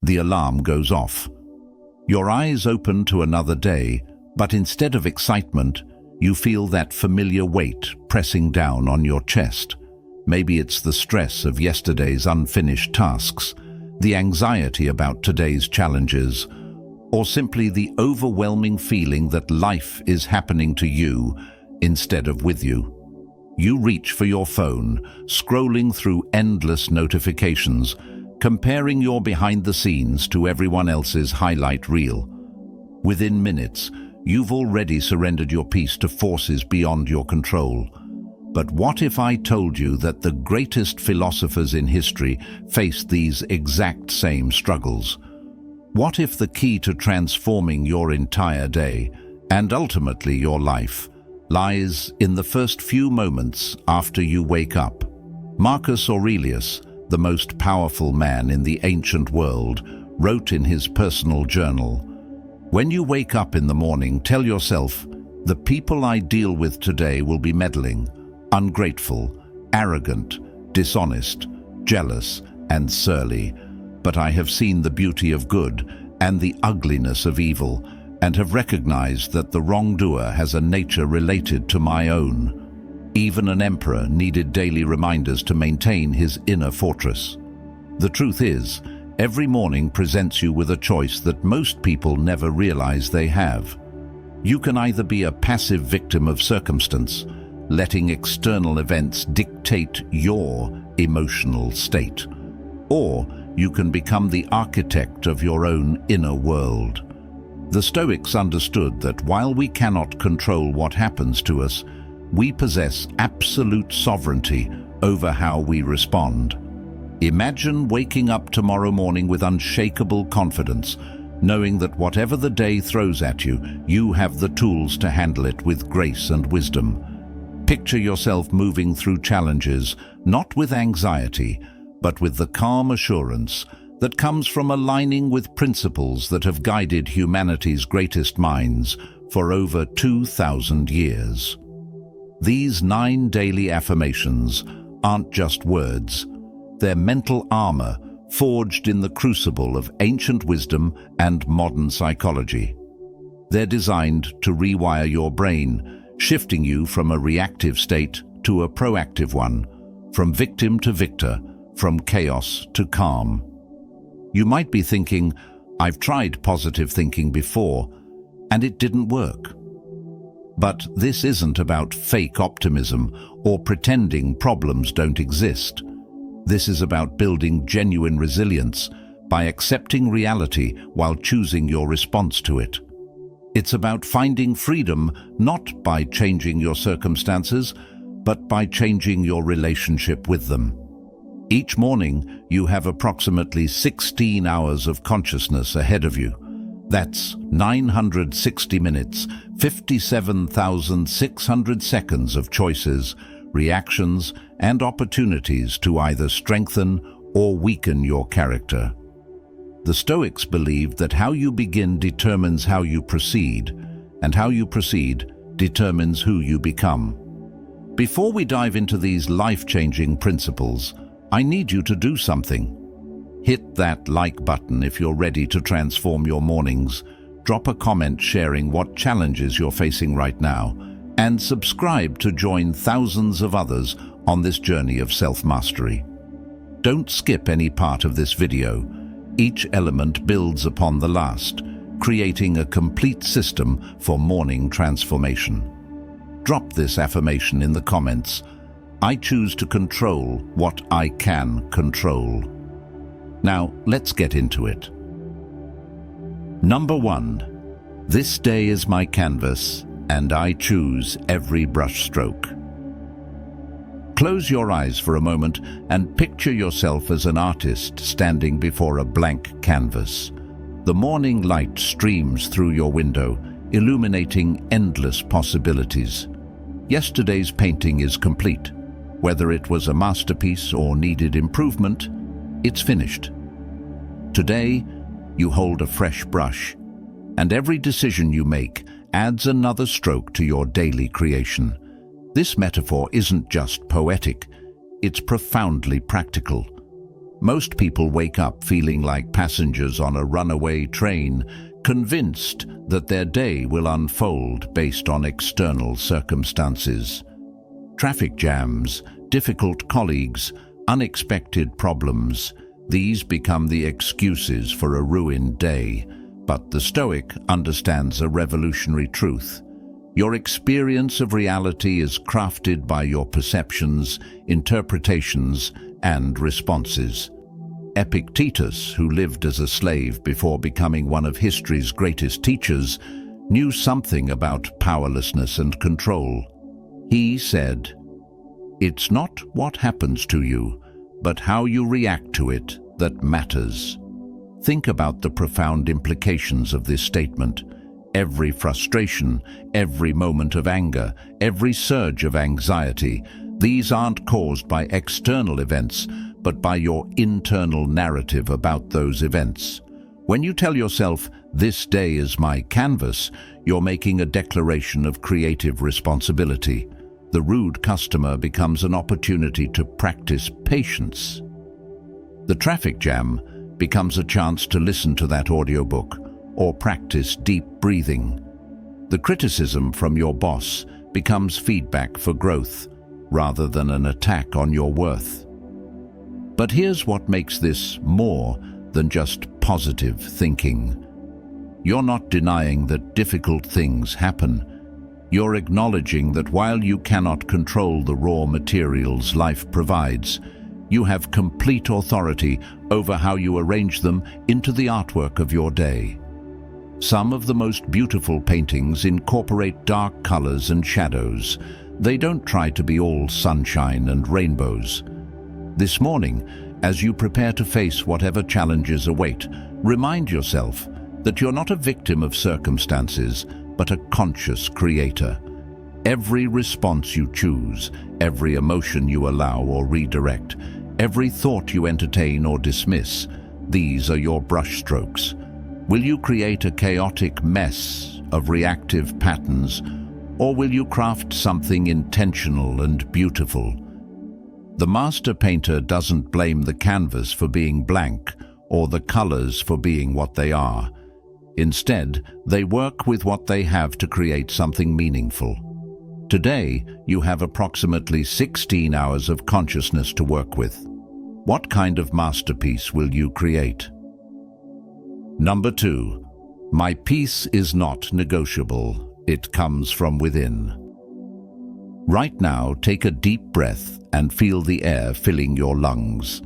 the alarm goes off. Your eyes open to another day, but instead of excitement, you feel that familiar weight pressing down on your chest. Maybe it's the stress of yesterday's unfinished tasks, the anxiety about today's challenges, or simply the overwhelming feeling that life is happening to you instead of with you. You reach for your phone, scrolling through endless notifications, comparing your behind the scenes to everyone else's highlight reel. Within minutes, you've already surrendered your peace to forces beyond your control. But what if I told you that the greatest philosophers in history faced these exact same struggles? What if the key to transforming your entire day, and ultimately your life, lies in the first few moments after you wake up? Marcus Aurelius, the most powerful man in the ancient world, wrote in his personal journal, "When you wake up in the morning, tell yourself, the people I deal with today will be meddling, ungrateful, arrogant, dishonest, jealous, and surly. But I have seen the beauty of good and the ugliness of evil, and have recognized that the wrongdoer has a nature related to my own." Even an emperor needed daily reminders to maintain his inner fortress. The truth is, every morning presents you with a choice that most people never realize they have. You can either be a passive victim of circumstance, letting external events dictate your emotional state, or you can become the architect of your own inner world. The Stoics understood that while we cannot control what happens to us, we possess absolute sovereignty over how we respond. Imagine waking up tomorrow morning with unshakable confidence, knowing that whatever the day throws at you, you have the tools to handle it with grace and wisdom. Picture yourself moving through challenges, not with anxiety, but with the calm assurance that comes from aligning with principles that have guided humanity's greatest minds for over 2,000 years. These 9 daily affirmations aren't just words. They're mental armor forged in the crucible of ancient wisdom and modern psychology. They're designed to rewire your brain, shifting you from a reactive state to a proactive one, from victim to victor, from chaos to calm. You might be thinking, "I've tried positive thinking before, and it didn't work." But this isn't about fake optimism or pretending problems don't exist. This is about building genuine resilience by accepting reality while choosing your response to it. It's about finding freedom not by changing your circumstances, but by changing your relationship with them. Each morning, you have approximately 16 hours of consciousness ahead of you. That's 960 minutes, 57,600 seconds of choices, reactions, and opportunities to either strengthen or weaken your character. The Stoics believed that how you begin determines how you proceed, and how you proceed determines who you become. Before we dive into these life-changing principles, I need you to do something. Hit that like button if you're ready to transform your mornings. Drop a comment sharing what challenges you're facing right now, and subscribe to join thousands of others on this journey of self-mastery. Don't skip any part of this video. Each element builds upon the last, creating a complete system for morning transformation. Drop this affirmation in the comments. I choose to control what I can control. Now, let's get into it. Number 1. This day is my canvas, and I choose every brushstroke. Close your eyes for a moment and picture yourself as an artist standing before a blank canvas. The morning light streams through your window, illuminating endless possibilities. Yesterday's painting is complete. Whether it was a masterpiece or needed improvement, it's finished. Today, you hold a fresh brush, and every decision you make adds another stroke to your daily creation. This metaphor isn't just poetic, it's profoundly practical. Most people wake up feeling like passengers on a runaway train, convinced that their day will unfold based on external circumstances. Traffic jams, difficult colleagues, unexpected problems, these become the excuses for a ruined day. But the Stoic understands a revolutionary truth. Your experience of reality is crafted by your perceptions, interpretations, and responses. Epictetus, who lived as a slave before becoming one of history's greatest teachers, knew something about powerlessness and control. He said, "It's not what happens to you, but how you react to it that matters." Think about the profound implications of this statement. Every frustration, every moment of anger, every surge of anxiety, these aren't caused by external events, but by your internal narrative about those events. When you tell yourself, "This day is my canvas," you're making a declaration of creative responsibility. The rude customer becomes an opportunity to practice patience. The traffic jam becomes a chance to listen to that audiobook or practice deep breathing. The criticism from your boss becomes feedback for growth rather than an attack on your worth. But here's what makes this more than just positive thinking. You're not denying that difficult things happen. You're acknowledging that while you cannot control the raw materials life provides, you have complete authority over how you arrange them into the artwork of your day. Some of the most beautiful paintings incorporate dark colors and shadows. They don't try to be all sunshine and rainbows. This morning, as you prepare to face whatever challenges await, remind yourself that you're not a victim of circumstances, but a conscious creator. Every response you choose, every emotion you allow or redirect, every thought you entertain or dismiss, these are your brushstrokes. Will you create a chaotic mess of reactive patterns, or will you craft something intentional and beautiful? The master painter doesn't blame the canvas for being blank or the colors for being what they are. Instead, they work with what they have to create something meaningful. Today, you have approximately 16 hours of consciousness to work with. What kind of masterpiece will you create? Number 2. My peace is not negotiable. It comes from within. Right now, take a deep breath and feel the air filling your lungs.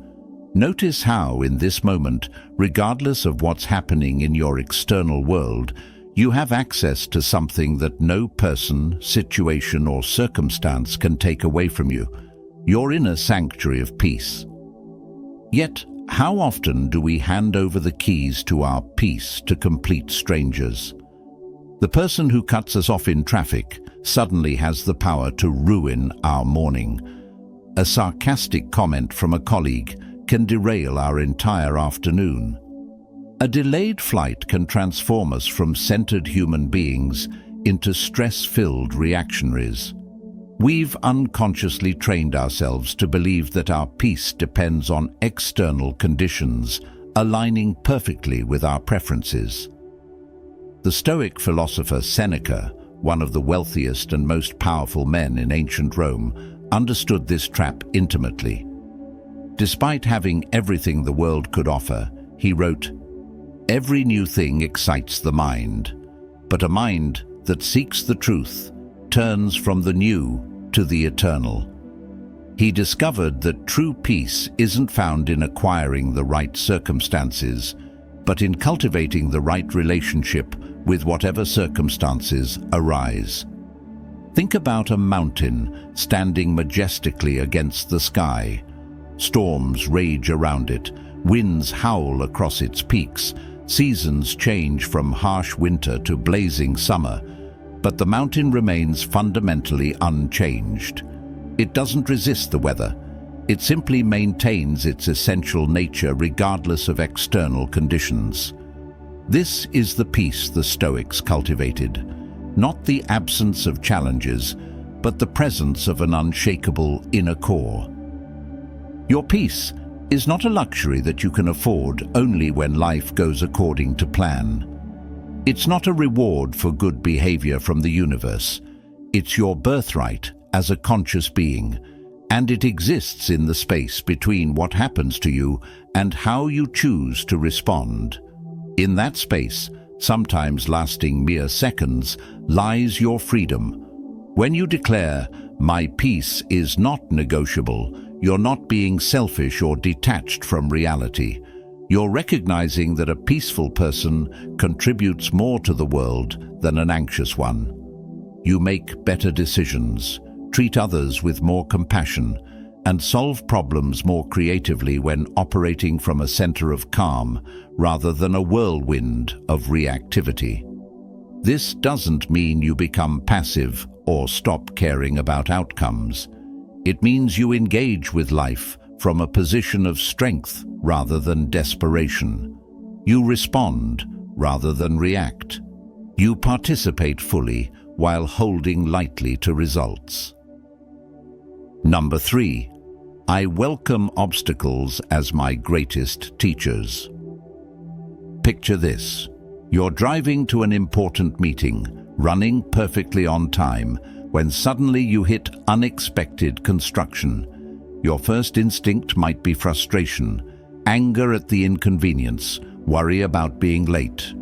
Notice how, in this moment, regardless of what's happening in your external world, you have access to something that no person, situation, or circumstance can take away from you, your inner sanctuary of peace. Yet, how often do we hand over the keys to our peace to complete strangers? The person who cuts us off in traffic suddenly has the power to ruin our morning. A sarcastic comment from a colleague can derail our entire afternoon. A delayed flight can transform us from centered human beings into stress-filled reactionaries. We've unconsciously trained ourselves to believe that our peace depends on external conditions, aligning perfectly with our preferences. The Stoic philosopher Seneca, one of the wealthiest and most powerful men in ancient Rome, understood this trap intimately. Despite having everything the world could offer, he wrote, "Every new thing excites the mind, but a mind that seeks the truth turns from the new to the eternal." He discovered that true peace isn't found in acquiring the right circumstances, but in cultivating the right relationship with whatever circumstances arise. Think about a mountain standing majestically against the sky. Storms rage around it, winds howl across its peaks, seasons change from harsh winter to blazing summer, but the mountain remains fundamentally unchanged. It doesn't resist the weather. It simply maintains its essential nature regardless of external conditions. This is the peace the Stoics cultivated, not the absence of challenges, but the presence of an unshakable inner core. Your peace, is not a luxury that you can afford only when life goes according to plan. It's not a reward for good behavior from the universe. It's your birthright as a conscious being, and it exists in the space between what happens to you and how you choose to respond. In that space, sometimes lasting mere seconds, lies your freedom. When you declare, "My peace is not negotiable," you're not being selfish or detached from reality. You're recognizing that a peaceful person contributes more to the world than an anxious one. You make better decisions, treat others with more compassion, and solve problems more creatively when operating from a center of calm rather than a whirlwind of reactivity. This doesn't mean you become passive or stop caring about outcomes. It means you engage with life from a position of strength rather than desperation. You respond rather than react. You participate fully while holding lightly to results. Number 3. I welcome obstacles as my greatest teachers. Picture this. You're driving to an important meeting, running perfectly on time, when suddenly you hit unexpected construction. Your first instinct might be frustration, anger at the inconvenience, worry about being late.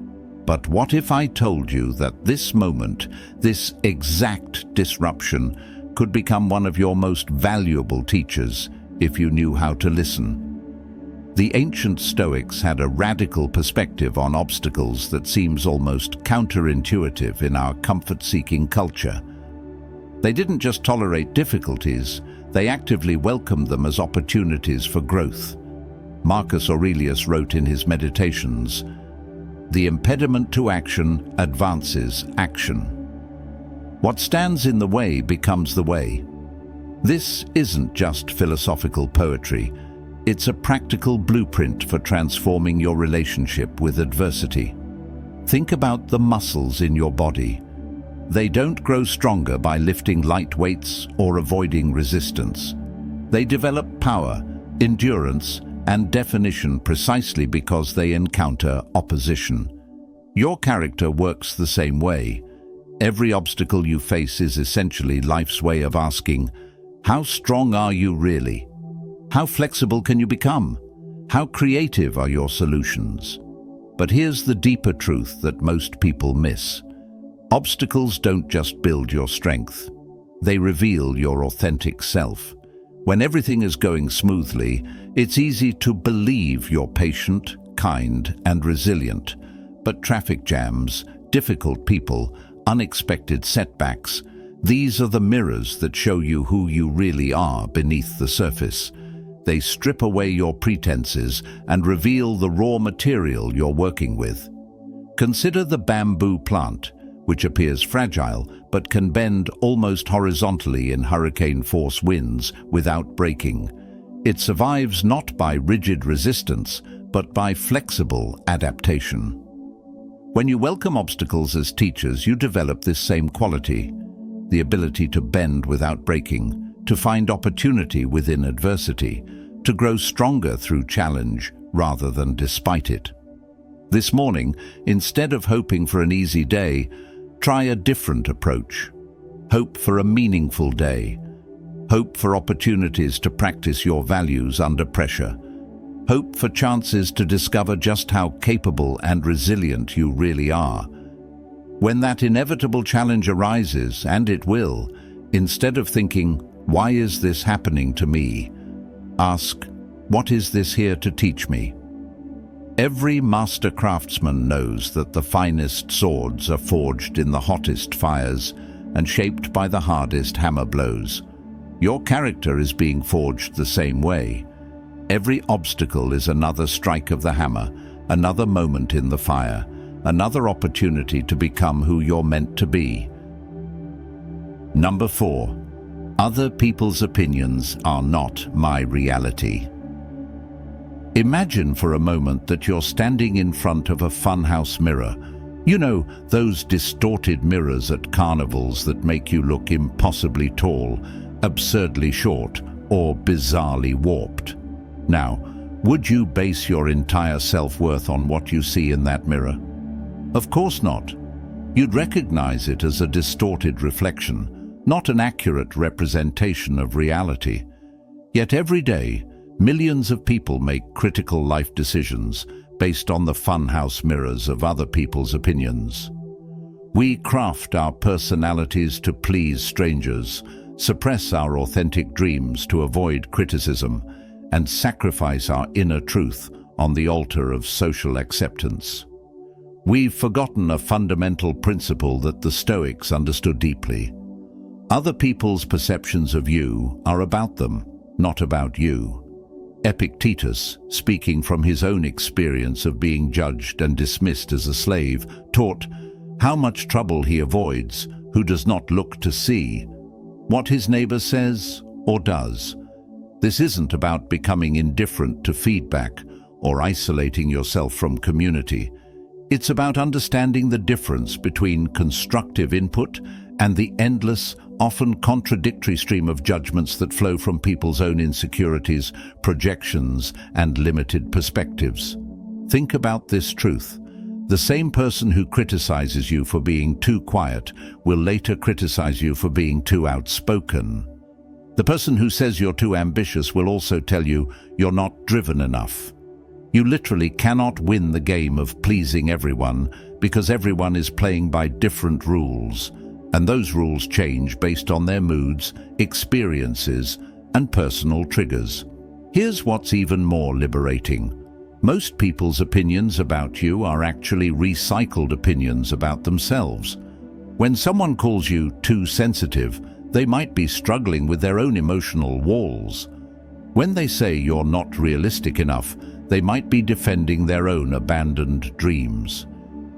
But what if I told you that this moment, this exact disruption, could become one of your most valuable teachers if you knew how to listen? The ancient Stoics had a radical perspective on obstacles that seems almost counterintuitive in our comfort-seeking culture. They didn't just tolerate difficulties, they actively welcomed them as opportunities for growth. Marcus Aurelius wrote in his Meditations, "The impediment to action advances action. What stands in the way becomes the way." This isn't just philosophical poetry. It's a practical blueprint for transforming your relationship with adversity. Think about the muscles in your body. They don't grow stronger by lifting light weights or avoiding resistance. They develop power, endurance, and definition precisely because they encounter opposition. Your character works the same way. Every obstacle you face is essentially life's way of asking, how strong are you really? How flexible can you become? How creative are your solutions? But here's the deeper truth that most people miss. Obstacles don't just build your strength. They reveal your authentic self. When everything is going smoothly, it's easy to believe you're patient, kind, and resilient. But traffic jams, difficult people, unexpected setbacks, these are the mirrors that show you who you really are beneath the surface. They strip away your pretenses and reveal the raw material you're working with. Consider the bamboo plant, which appears fragile but can bend almost horizontally in hurricane-force winds without breaking. It survives not by rigid resistance, but by flexible adaptation. When you welcome obstacles as teachers, you develop this same quality, the ability to bend without breaking, to find opportunity within adversity, to grow stronger through challenge rather than despite it. This morning, instead of hoping for an easy day, try a different approach. Hope for a meaningful day. Hope for opportunities to practice your values under pressure. Hope for chances to discover just how capable and resilient you really are. When that inevitable challenge arises, and it will, instead of thinking, "Why is this happening to me?" ask, "What is this here to teach me?" Every master craftsman knows that the finest swords are forged in the hottest fires and shaped by the hardest hammer blows. Your character is being forged the same way. Every obstacle is another strike of the hammer, another moment in the fire, another opportunity to become who you're meant to be. Number 4. Other people's opinions are not my reality. Imagine for a moment that you're standing in front of a funhouse mirror. You know, those distorted mirrors at carnivals that make you look impossibly tall, absurdly short, or bizarrely warped. Now, Would you base your entire self-worth on what you see in that mirror? Of course not. You'd recognize it as a distorted reflection, not an accurate representation of reality. Yet every day, millions of people make critical life decisions based on the funhouse mirrors of other people's opinions. We craft our personalities to please strangers, suppress our authentic dreams to avoid criticism, and sacrifice our inner truth on the altar of social acceptance. We've forgotten a fundamental principle that the Stoics understood deeply. Other people's perceptions of you are about them, not about you. Epictetus, speaking from his own experience of being judged and dismissed as a slave, taught how much trouble he avoids who does not look to see what his neighbor says or does. This isn't about becoming indifferent to feedback or isolating yourself from community. It's about understanding the difference between constructive input and the endless, often contradictory stream of judgments that flow from people's own insecurities, projections, and limited perspectives. Think about this truth. The same person who criticizes you for being too quiet will later criticize you for being too outspoken. The person who says you're too ambitious will also tell you you're not driven enough. You literally cannot win the game of pleasing everyone because everyone is playing by different rules, and those rules change based on their moods, experiences, and personal triggers. Here's what's even more liberating. Most people's opinions about you are actually recycled opinions about themselves. When someone calls you too sensitive, they might be struggling with their own emotional walls. When they say you're not realistic enough, they might be defending their own abandoned dreams.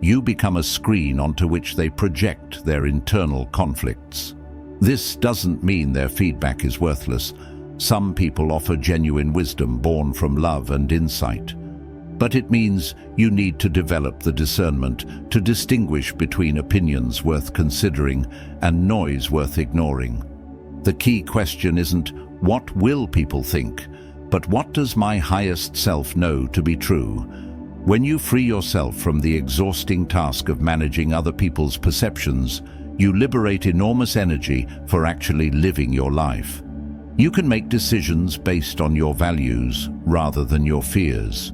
You become a screen onto which they project their internal conflicts. This doesn't mean their feedback is worthless. Some people offer genuine wisdom born from love and insight. But it means you need to develop the discernment to distinguish between opinions worth considering and noise worth ignoring. The key question isn't, what will people think, but what does my highest self know to be true? When you free yourself from the exhausting task of managing other people's perceptions, you liberate enormous energy for actually living your life. You can make decisions based on your values rather than your fears.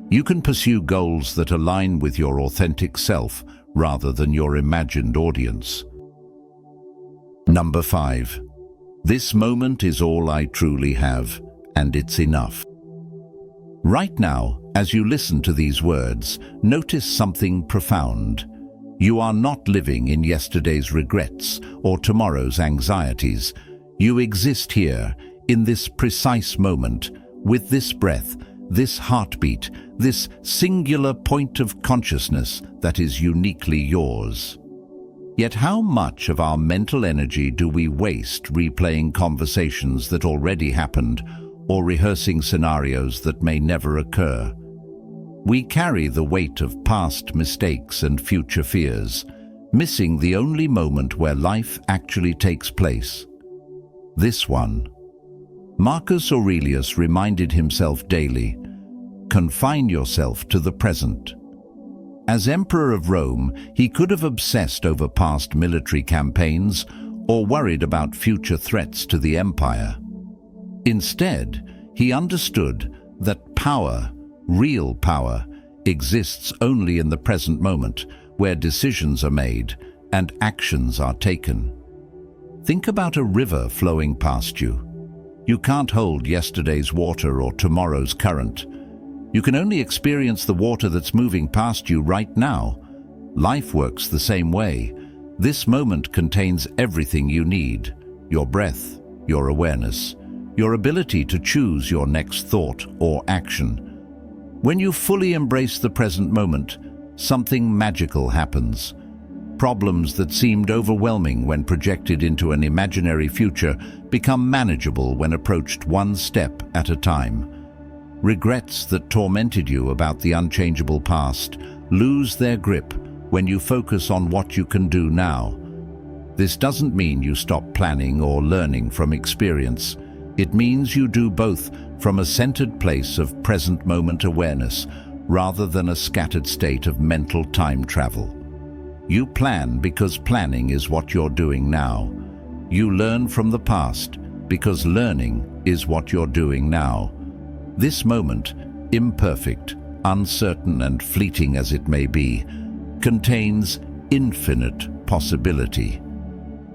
You can pursue goals that align with your authentic self rather than your imagined audience. Number 5. This moment is all I truly have, and it's enough. Right now, as you listen to these words, notice something profound. You are not living in yesterday's regrets or tomorrow's anxieties. You exist here, in this precise moment, with this breath, this heartbeat, this singular point of consciousness that is uniquely yours. Yet how much of our mental energy do we waste replaying conversations that already happened or rehearsing scenarios that may never occur? We carry the weight of past mistakes and future fears, missing the only moment where life actually takes place. This one. Marcus Aurelius reminded himself daily, confine yourself to the present. As Emperor of Rome, he could have obsessed over past military campaigns or worried about future threats to the empire. Instead, he understood that power, real power, exists only in the present moment, where decisions are made and actions are taken. Think about a river flowing past you. You can't hold yesterday's water or tomorrow's current. You can only experience the water that's moving past you right now. Life works the same way. This moment contains everything you need: your breath, your awareness, your ability to choose your next thought or action. When you fully embrace the present moment, something magical happens. Problems that seemed overwhelming when projected into an imaginary future become manageable when approached one step at a time. Regrets that tormented you about the unchangeable past lose their grip when you focus on what you can do now. This doesn't mean you stop planning or learning from experience. It means you do both from a centered place of present moment awareness rather than a scattered state of mental time travel. You plan because planning is what you're doing now. You learn from the past because learning is what you're doing now. This moment, imperfect, uncertain and fleeting as it may be, contains infinite possibility.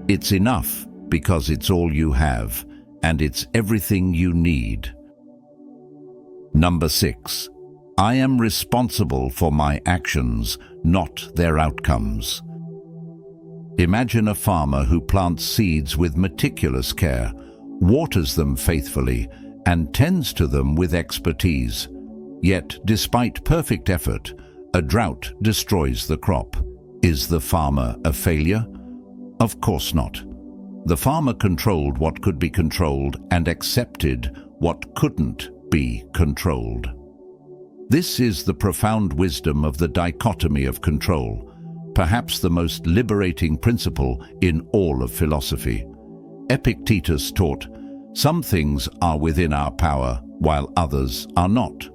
It's enough because it's all you have, and it's everything you need. Number 6. I am responsible for my actions, not their outcomes. Imagine a farmer who plants seeds with meticulous care, waters them faithfully, and tends to them with expertise. Yet, despite perfect effort, a drought destroys the crop. Is the farmer a failure? Of course not. The farmer controlled what could be controlled and accepted what couldn't be controlled. This is the profound wisdom of the dichotomy of control, perhaps the most liberating principle in all of philosophy. Epictetus taught, "Some things are within our power, while others are not."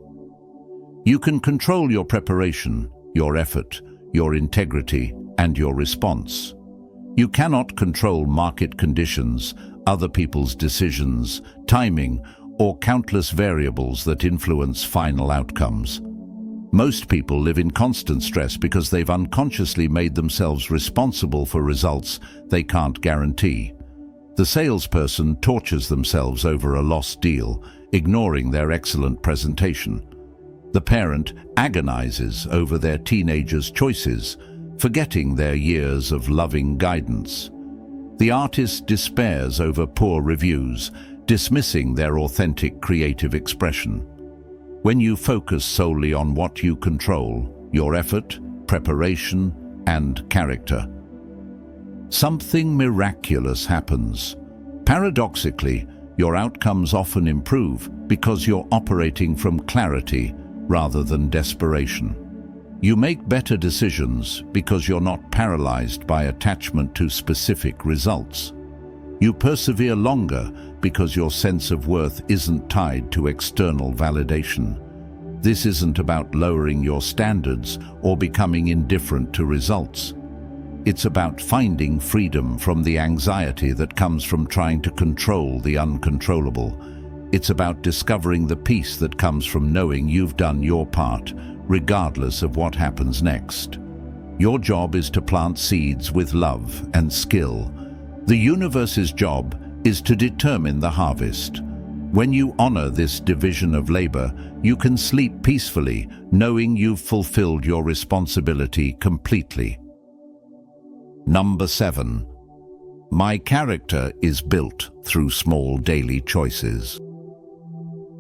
You can control your preparation, your effort, your integrity, and your response. You cannot control market conditions, other people's decisions, timing, or countless variables that influence final outcomes. Most people live in constant stress because they've unconsciously made themselves responsible for results they can't guarantee. The salesperson tortures themselves over a lost deal, ignoring their excellent presentation. The parent agonizes over their teenager's choices, forgetting their years of loving guidance. The artist despairs over poor reviews, dismissing their authentic creative expression. When you focus solely on what you control, your effort, preparation, and character, something miraculous happens. Paradoxically, your outcomes often improve because you're operating from clarity rather than desperation. You make better decisions because you're not paralyzed by attachment to specific results. You persevere longer because your sense of worth isn't tied to external validation. This isn't about lowering your standards or becoming indifferent to results. It's about finding freedom from the anxiety that comes from trying to control the uncontrollable. It's about discovering the peace that comes from knowing you've done your part, regardless of what happens next. Your job is to plant seeds with love and skill. The universe's job is to determine the harvest. When you honor this division of labor, you can sleep peacefully, knowing you've fulfilled your responsibility completely. Number 7. My character is built through small daily choices.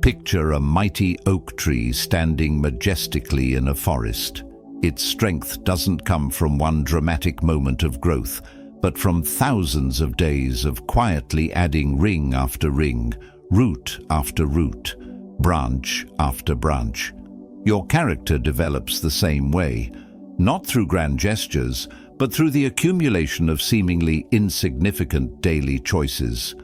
Picture a mighty oak tree standing majestically in a forest. Its strength doesn't come from one dramatic moment of growth, but from thousands of days of quietly adding ring after ring, root after root, branch after branch. Your character develops the same way, not through grand gestures, but through the accumulation of seemingly insignificant daily choices.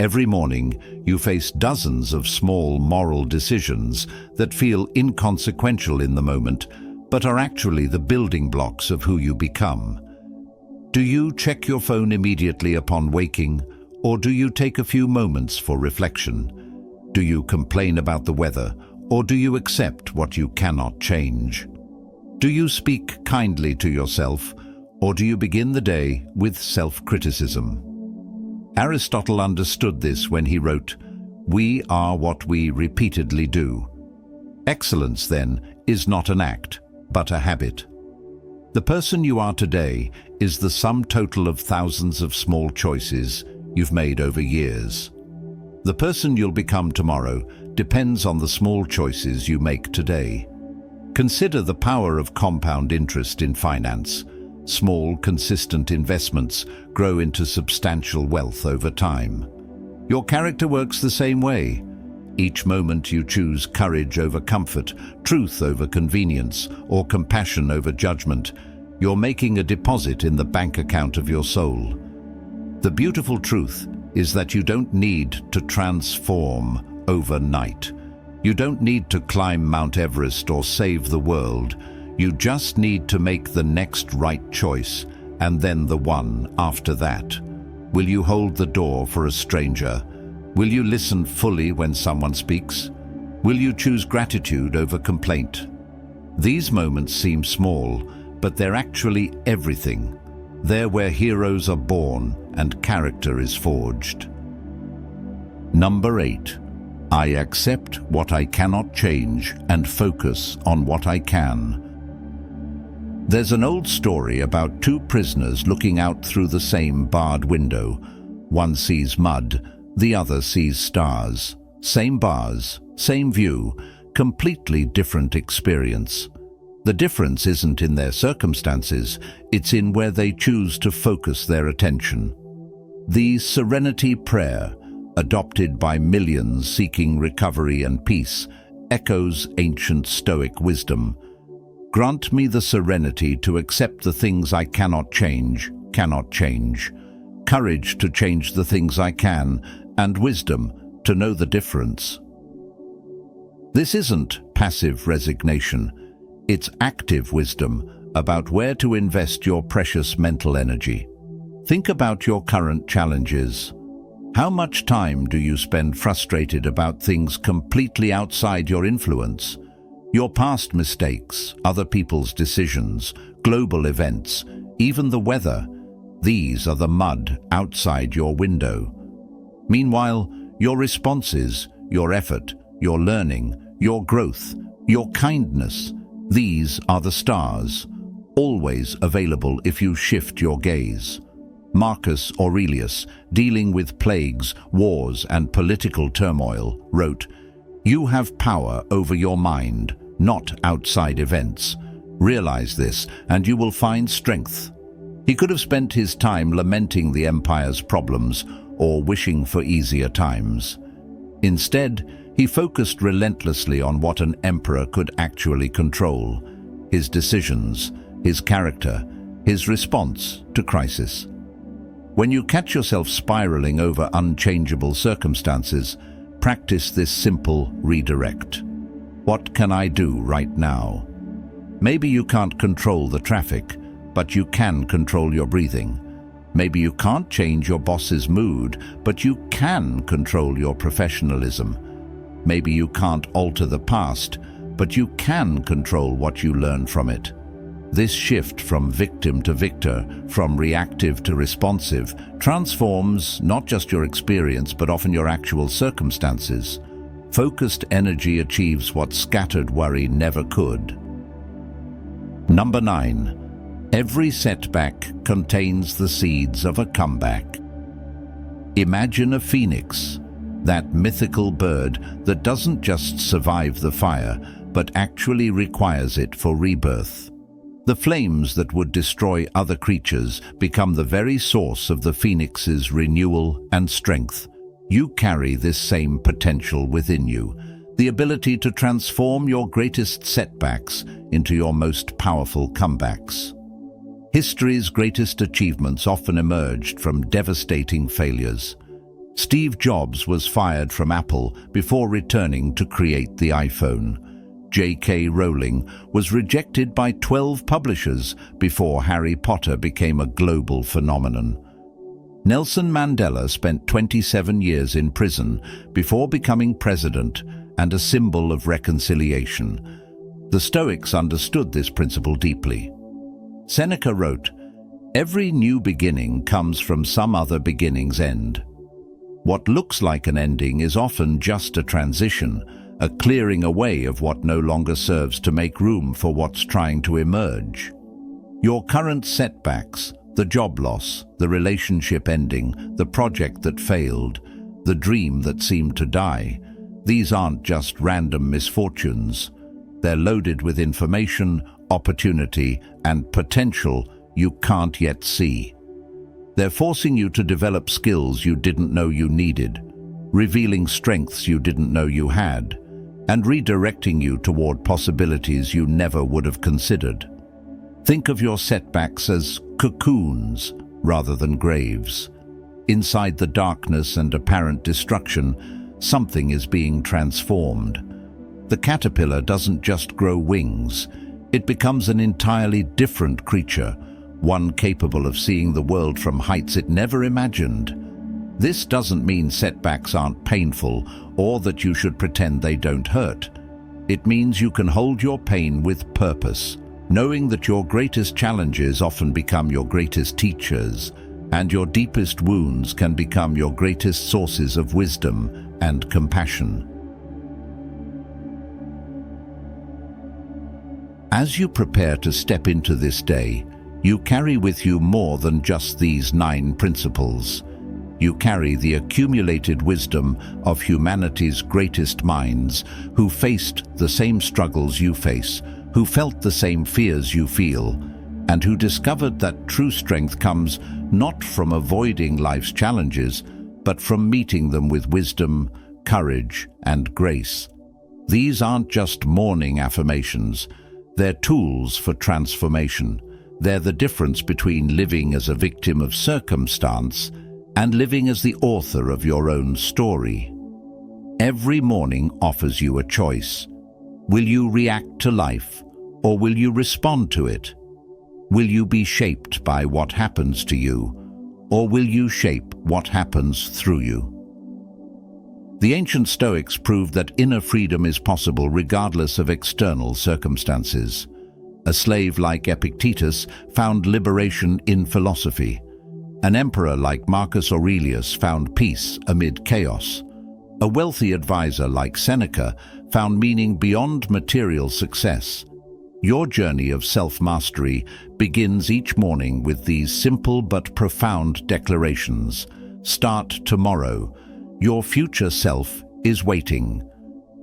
Every morning, you face dozens of small moral decisions that feel inconsequential in the moment, but are actually the building blocks of who you become. Do you check your phone immediately upon waking, or do you take a few moments for reflection? Do you complain about the weather, or do you accept what you cannot change? Do you speak kindly to yourself, or do you begin the day with self-criticism? Aristotle understood this when he wrote, "We are what we repeatedly do." Excellence, then, is not an act, but a habit. The person you are today is the sum total of thousands of small choices you've made over years. The person you'll become tomorrow depends on the small choices you make today. Consider the power of compound interest in finance. Small, consistent investments grow into substantial wealth over time. Your character works the same way. Each moment you choose courage over comfort, truth over convenience, or compassion over judgment, you're making a deposit in the bank account of your soul. The beautiful truth is that you don't need to transform overnight. You don't need to climb Mount Everest or save the world. You just need to make the next right choice, and then the one after that. Will you hold the door for a stranger? Will you listen fully when someone speaks? Will you choose gratitude over complaint? These moments seem small, but they're actually everything. They're where heroes are born and character is forged. Number 8. I accept what I cannot change and focus on what I can. There's an old story about two prisoners looking out through the same barred window. One sees mud, the other sees stars. Same bars, same view, completely different experience. The difference isn't in their circumstances, it's in where they choose to focus their attention. The serenity prayer, adopted by millions seeking recovery and peace, echoes ancient Stoic wisdom. Grant me the serenity to accept the things I cannot change, courage to change the things I can, and wisdom to know the difference. This isn't passive resignation, it's active wisdom about where to invest your precious mental energy. Think about your current challenges. How much time do you spend frustrated about things completely outside your influence? Your past mistakes, other people's decisions, global events, even the weather. These are the mud outside your window. Meanwhile, your responses, your effort, your learning, your growth, your kindness, these are the stars, always available if you shift your gaze. Marcus Aurelius, dealing with plagues, wars, and political turmoil, wrote, "You have power over your mind, not outside events. Realize this, and you will find strength." He could have spent his time lamenting the empire's problems or wishing for easier times. Instead, he focused relentlessly on what an emperor could actually control: his decisions, his character, his response to crisis. When you catch yourself spiraling over unchangeable circumstances, practice this simple redirect. What can I do right now? Maybe you can't control the traffic, but you can control your breathing. Maybe you can't change your boss's mood, but you can control your professionalism. Maybe you can't alter the past, but you can control what you learn from it. This shift from victim to victor, from reactive to responsive, transforms not just your experience but often your actual circumstances. Focused energy achieves what scattered worry never could. Number 9. Every setback contains the seeds of a comeback. Imagine a phoenix, that mythical bird that doesn't just survive the fire, but actually requires it for rebirth. The flames that would destroy other creatures become the very source of the phoenix's renewal and strength. You carry this same potential within you, the ability to transform your greatest setbacks into your most powerful comebacks. History's greatest achievements often emerged from devastating failures. Steve Jobs was fired from Apple before returning to create the iPhone. J.K. Rowling was rejected by 12 publishers before Harry Potter became a global phenomenon. Nelson Mandela spent 27 years in prison before becoming president and a symbol of reconciliation. The Stoics understood this principle deeply. Seneca wrote, "Every new beginning comes from some other beginning's end." What looks like an ending is often just a transition, a clearing away of what no longer serves to make room for what's trying to emerge. Your current setbacks, the job loss, the relationship ending, the project that failed, the dream that seemed to die, these aren't just random misfortunes. They're loaded with information, opportunity, and potential you can't yet see. They're forcing you to develop skills you didn't know you needed, revealing strengths you didn't know you had, and redirecting you toward possibilities you never would have considered. Think of your setbacks as cocoons rather than graves. Inside the darkness and apparent destruction, something is being transformed. The caterpillar doesn't just grow wings. It becomes an entirely different creature, one capable of seeing the world from heights it never imagined. This doesn't mean setbacks aren't painful or that you should pretend they don't hurt. It means you can hold your pain with purpose, knowing that your greatest challenges often become your greatest teachers, and your deepest wounds can become your greatest sources of wisdom and compassion. As you prepare to step into this day, you carry with you more than just these 9 principles. You carry the accumulated wisdom of humanity's greatest minds, who faced the same struggles you face, who felt the same fears you feel, and who discovered that true strength comes not from avoiding life's challenges, but from meeting them with wisdom, courage, and grace. These aren't just morning affirmations. They're tools for transformation. They're the difference between living as a victim of circumstance and living as the author of your own story. Every morning offers you a choice. Will you react to life, or will you respond to it? Will you be shaped by what happens to you, or will you shape what happens through you? The ancient Stoics proved that inner freedom is possible regardless of external circumstances. A slave like Epictetus found liberation in philosophy. An emperor like Marcus Aurelius found peace amid chaos. A wealthy advisor like Seneca found meaning beyond material success. Your journey of self-mastery begins each morning with these simple but profound declarations. Start tomorrow. Your future self is waiting.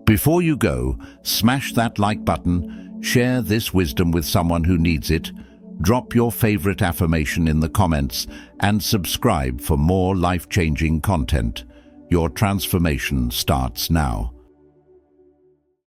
Before you go, smash that like button, share this wisdom with someone who needs it, drop your favorite affirmation in the comments, and subscribe for more life-changing content. Your transformation starts now.